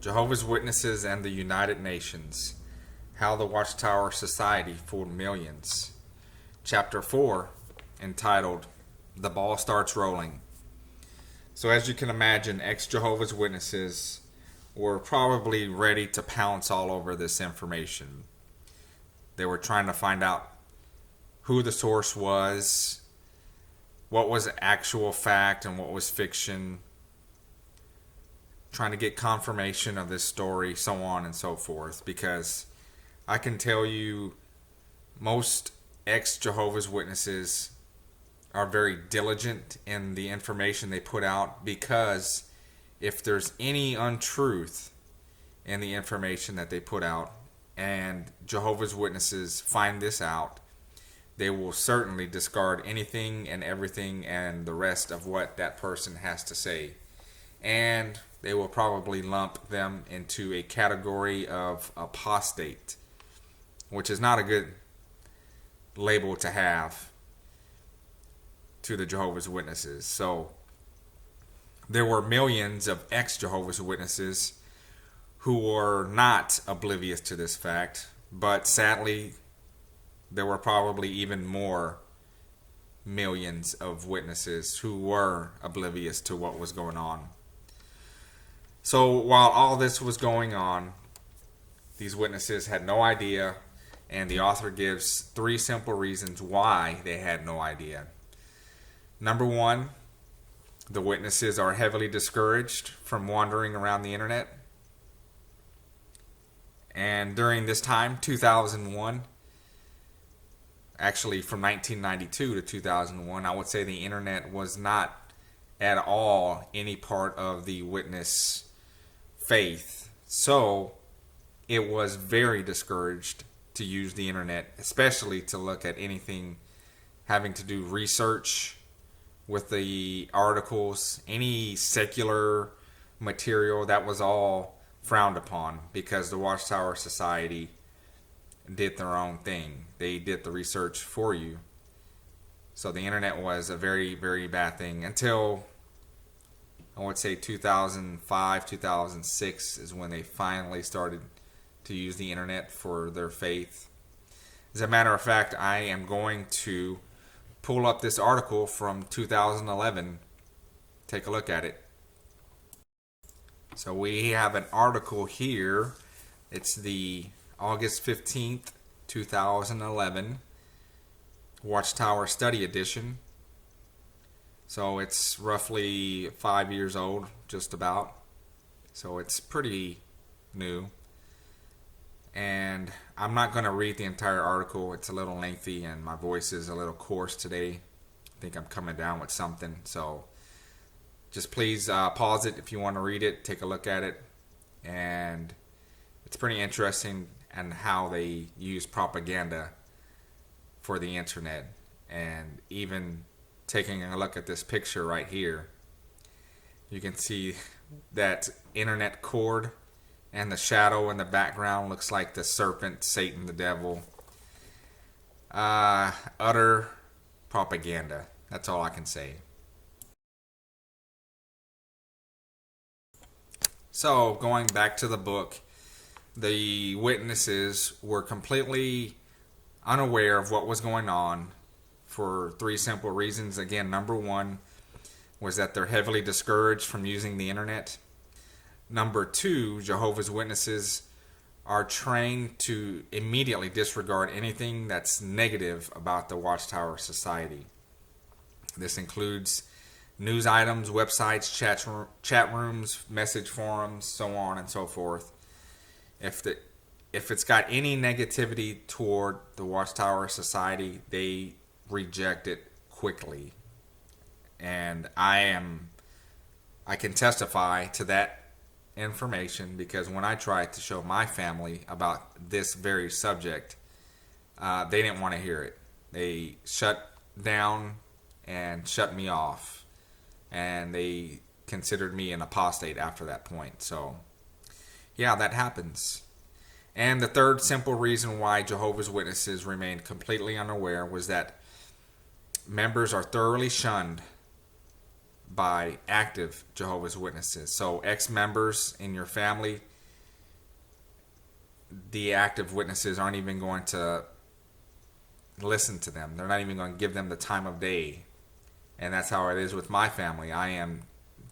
Jehovah's Witnesses and the United Nations. How the Watchtower Society Fooled Millions. Chapter 4, entitled The Ball Starts Rolling. So as you can imagine, ex-Jehovah's Witnesses were probably ready to pounce all over this information. They were trying to find out who the source was, what was actual fact and what was fiction, trying to get confirmation of this story, so on and so forth. Because I can tell you, most ex-Jehovah's Witnesses are very diligent in the information they put out, because if there's any untruth in the information that they put out and Jehovah's Witnesses find this out, they will certainly discard anything and everything and the rest of what that person has to say. And they will probably lump them into a category of apostate, which is not a good label to have to the Jehovah's Witnesses. So there were millions of ex-Jehovah's Witnesses who were not oblivious to this fact, but sadly there were probably even more millions of witnesses who were oblivious to what was going on. So while all this was going on, these witnesses had no idea, and the author gives 3 simple reasons why they had no idea. Number 1, the witnesses are heavily discouraged from wandering around the internet. And during this time, 2001, actually from 1992 to 2001, I would say the internet was not at all any part of the witness faith. So it was very discouraged to use the internet, especially to look at anything having to do research with the articles, any secular material. That was all frowned upon, because the Watchtower Society did their own thing. They did the research for you. So the internet was a very, very bad thing until, I would say, 2005, 2006 is when they finally started to use the internet for their faith. As a matter of fact, I am going to pull up this article from 2011. Take a look at it. So we have an article here. It's the August 15th, 2011 Watchtower Study Edition. So it's roughly 5 years old, just about. So it's pretty new. And I'm not going to read the entire article. It's a little lengthy and my voice is a little coarse today. I think I'm coming down with something. So just please pause it if you want to read it. Take a look at it. And it's pretty interesting and how they use propaganda for the internet. And even taking a look at this picture right here, you can see that internet cord, and the shadow in the background looks like the serpent, Satan, the devil. Utter propaganda. That's all I can say. So, going back to the book, the witnesses were completely unaware of what was going on for 3 simple reasons. Again, number 1 was that they're heavily discouraged from using the internet. Number 2, Jehovah's Witnesses are trained to immediately disregard anything that's negative about the Watchtower Society. This includes news items, websites, chat rooms, message forums, so on and so forth. If it's got any negativity toward the Watchtower Society, they reject it quickly. And I can testify to that information, because when I tried to show my family about this very subject, they didn't want to hear it. They shut down and shut me off, and they considered me an apostate after that point. So yeah, that happens. And the third simple reason why Jehovah's Witnesses remained completely unaware was that members are thoroughly shunned by active Jehovah's Witnesses. So ex-members in your family, the active witnesses aren't even going to listen to them. They're not even going to give them the time of day. And that's how it is with my family. I am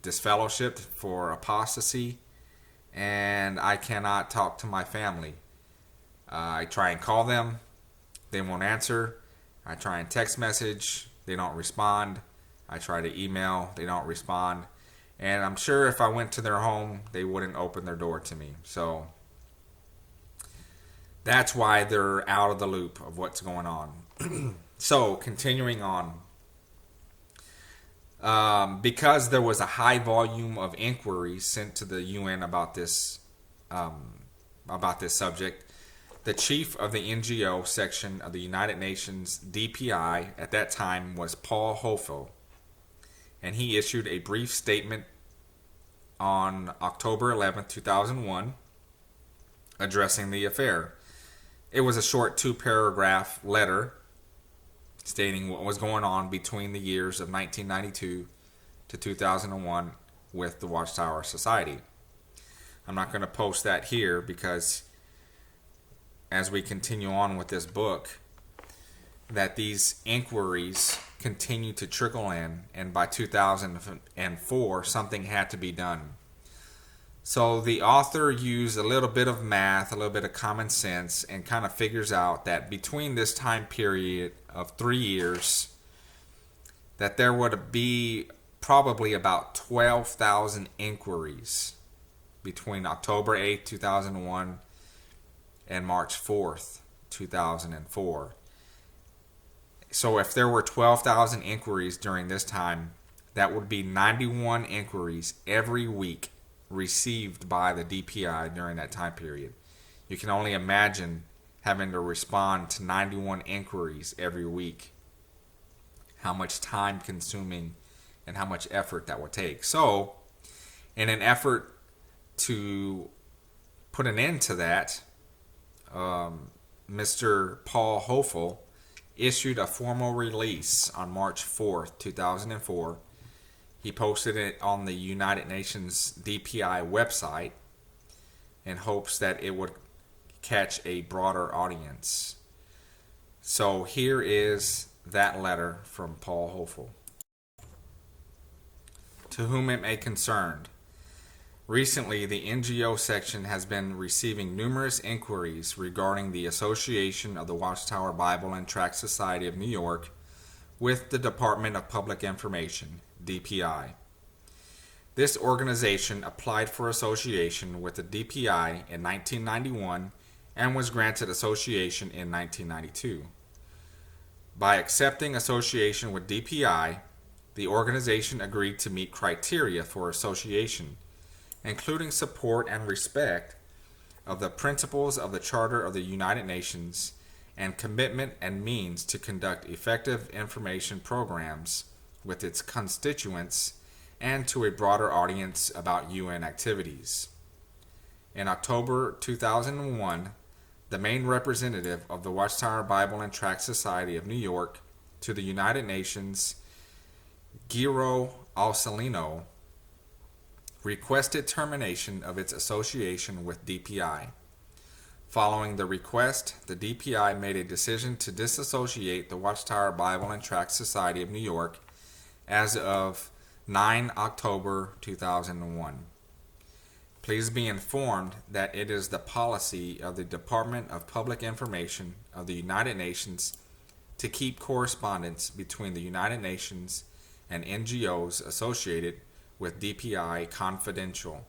disfellowshipped for apostasy, and I cannot talk to my family. I try and call them, they won't answer. I try and text message, they don't respond. I try to email, they don't respond. And I'm sure if I went to their home, they wouldn't open their door to me. So that's why they're out of the loop of what's going on. So continuing on. Because there was a high volume of inquiries sent to the UN about this subject, the chief of the NGO section of the United Nations DPI at that time was Paul Hofel, and he issued a brief statement on October 11th, 2001, addressing the affair. It was a short 2-paragraph letter stating what was going on between the years of 1992 to 2001 with the Watchtower Society. I'm not going to post that here because as we continue on with this book, that these inquiries continue to trickle in, and by 2004 something had to be done. So the author used a little bit of math, a little bit of common sense, and kind of figures out that between this time period of 3 years, that there would be probably about 12,000 inquiries between October 8th, 2001 and March 4th, 2004. So if there were 12,000 inquiries during this time, that would be 91 inquiries every week received by the DPI during that time period. You can only imagine having to respond to 91 inquiries every week, how much time consuming and how much effort that would take. So in an effort to put an end to that, Mr. Paul Hofel issued a formal release on March 4th, 2004. He posted it on the United Nations DPI website in hopes that it would catch a broader audience. So here is that letter from Paul Hofel. To whom it may concern. Recently, the NGO section has been receiving numerous inquiries regarding the association of the Watchtower Bible and Tract Society of New York with the Department of Public Information, DPI. This organization applied for association with the DPI in 1991 and was granted association in 1992. By accepting association with DPI, the organization agreed to meet criteria for association, including support and respect of the principles of the Charter of the United Nations and commitment and means to conduct effective information programs with its constituents and to a broader audience about UN activities. In October 2001, the main representative of the Watchtower Bible and Tract Society of New York to the United Nations, Giro Alsalino, requested termination of its association with DPI. Following the request, the DPI made a decision to disassociate the Watchtower Bible and Tract Society of New York as of 9 October 2001. Please be informed that it is the policy of the Department of Public Information of the United Nations to keep correspondence between the United Nations and NGOs associated with DPI confidential.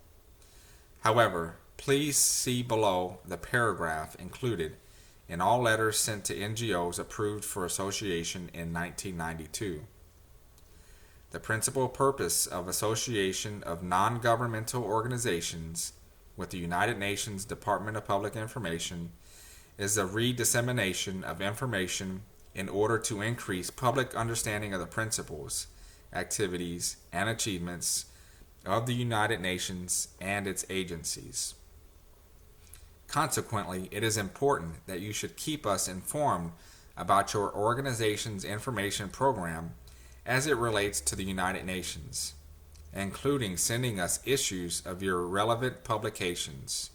However, please see below the paragraph included in all letters sent to NGOs approved for association in 1992. The principal purpose of association of non-governmental organizations with the United Nations Department of Public Information is the redissemination of information in order to increase public understanding of the principles, activities, and achievements of the United Nations and its agencies. Consequently, it is important that you should keep us informed about your organization's information program as it relates to the United Nations, including sending us issues of your relevant publications.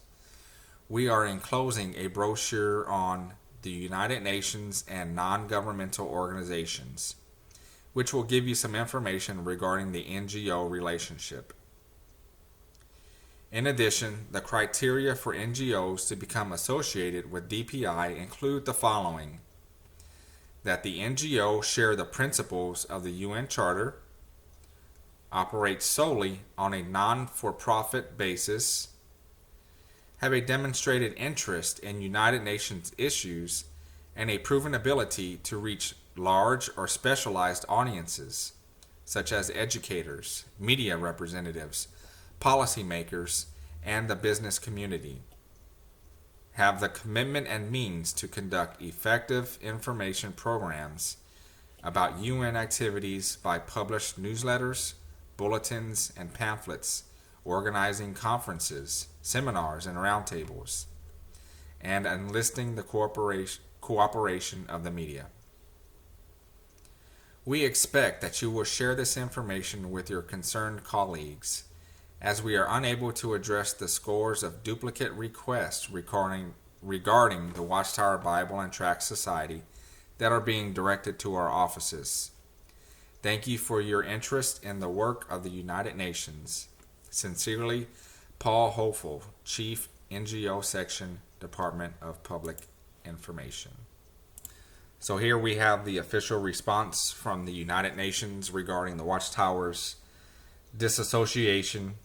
we are enclosing a brochure on the United Nations and non-governmental organizations, which will give you some information regarding the NGO relationship. In addition, the criteria for NGOs to become associated with DPI include the following: that the NGO share the principles of the UN Charter, operate solely on a non-for-profit basis, have a demonstrated interest in United Nations issues, and a proven ability to reach large or specialized audiences, such as educators, media representatives, policymakers, and the business community. Have the commitment and means to conduct effective information programs about UN activities by published newsletters, bulletins, and pamphlets, organizing conferences, seminars, and roundtables, and enlisting the cooperation of the media. We expect that you will share this information with your concerned colleagues, as we are unable to address the scores of duplicate requests regarding the Watchtower Bible and Tract Society that are being directed to our offices. Thank you for your interest in the work of the United Nations. Sincerely, Paul Hopeful, Chief NGO Section, Department of Public Information. So here we have the official response from the United Nations regarding the Watchtower's disassociation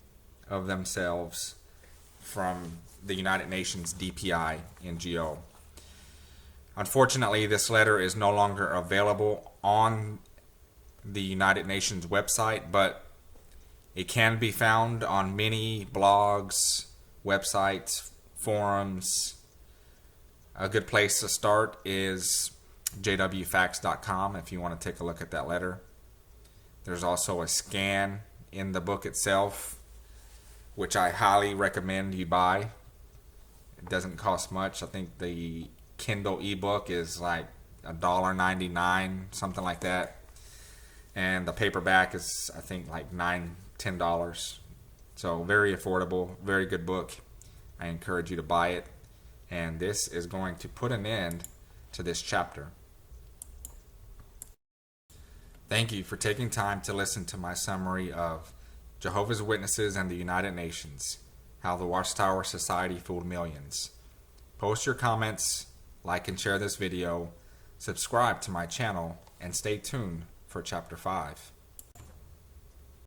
of themselves from the United Nations DPI NGO. Unfortunately, this letter is no longer available on the United Nations website, but it can be found on many blogs, websites, forums. A good place to start is jwfacts.com if you want to take a look at that letter. There's also a scan in the book itself, which I highly recommend you buy. It doesn't cost much. I think the Kindle ebook is like $1.99, something like that. And the paperback is, I think, like $10. So very affordable, very good book. I encourage you to buy it. And this is going to put an end to this chapter. Thank you for taking time to listen to my summary of Jehovah's Witnesses and the United Nations, How the Watchtower Society Fooled Millions. Post your comments, like and share this video, subscribe to my channel, and stay tuned for Chapter 5.